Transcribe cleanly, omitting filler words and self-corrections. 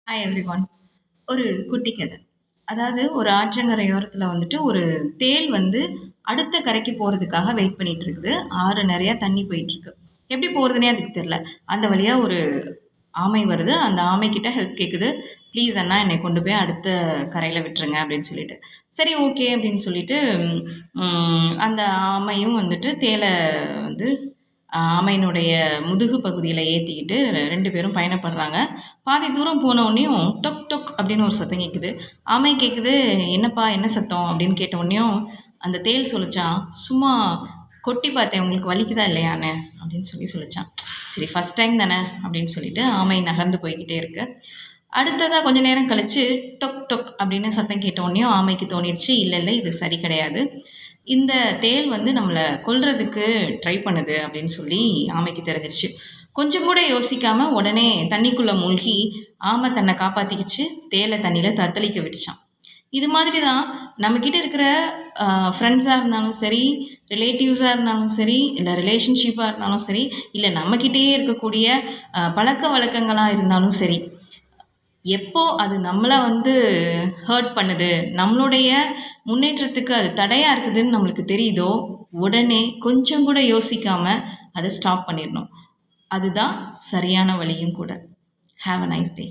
Hi everyone. ஒரு குட்டி கதை. அதாவது ஒரு ஆற்றங்கரையோரத்துல வந்துட்டு ஒரு தேள் வந்து அடுத்த கரைக்கு போறதுக்காக வெயிட் பண்ணிட்டு இருக்குது. ஆறு நிறைய தண்ணி போயிட்டு இருக்கு. எப்படி போறதுன்னே அதுக்கு தெரியல. அந்த வழியா ஒரு ஆமை வருது. அந்த ஆமை கிட்ட ஹெல்ப் கேக்குது. ப்ளீஸ் அண்ணா என்னை கொண்டு போய் அடுத்த கரையில விட்டுருங்க அப்படின்னு சொல்லிட்டு. சரி ஓகே அப்படின்னு சொல்லிட்டு அந்த ஆமையும் வந்துட்டு தேலை வந்து ஆமையினுடைய முதுகு பகுதியில ஏத்திக்கிட்டு 2 பேரும் பயணப்படுறாங்க. பாதி தூரம் போன உடனேயும் டொக் டொக் அப்படின்னு ஒரு சத்தம் கேட்குது. ஆமை கேட்குது, "என்னப்பா என்ன சத்தம்?" அப்படின்னு கேட்ட உடனேயும் அந்த தேள் சொல்லிச்சான், "சும்மா கொட்டி பார்த்தேன், உங்களுக்கு வலிக்குதா இல்லையான்னு?" அப்படின்னு சொல்லிச்சான். சரி ஃபர்ஸ்ட் டைம் தானே அப்படின்னு சொல்லிட்டு ஆமை நகர்ந்து போய்க்கிட்டே இருக்கு. அடுத்ததா கொஞ்ச நேரம் கழிச்சு டொக் டொக் அப்படின்னு சத்தம் கேட்ட உடனேயும் ஆமைக்கு தோணிருச்சு, இல்லை இல்லை இது சரி கிடையாது. இந்த தேள் வந்து நம்மளை கொல்றதுக்கு ட்ரை பண்ணுது அப்படின்னு சொல்லி ஆமைக்கு தெரிஞ்சிருச்சு. கொஞ்சம் கூட யோசிக்காம உடனே தண்ணிக்குள்ள மூழ்கி ஆமை தன்னை காப்பாத்திக்கிச்சு. தேலை தண்ணியில தத்தளிக்க விட்டுச்சான். இது மாதிரி தான் நம்மக்கிட்ட இருக்கிற ஃப்ரெண்ட்ஸாக இருந்தாலும் சரி, ரிலேட்டிவ்ஸாக இருந்தாலும் சரி, இல்லை ரிலேஷன்ஷிப்பாக இருந்தாலும் சரி, இல்லை நம்மக்கிட்டேயே இருக்கக்கூடிய பழக்க வழக்கங்களாக இருந்தாலும் சரி, எப்போ அது நம்மளை வந்து ஹர்ட் பண்ணுது, நம்மளுடைய முன்னேற்றத்துக்கு அது தடையாக இருக்குதுன்னு நம்மளுக்கு தெரியுதோ, உடனே கொஞ்சம் கூட யோசிக்காமல் அதை ஸ்டாப் பண்ணிடணும். அதுதான் சரியான வழியும் கூட. Have a nice day.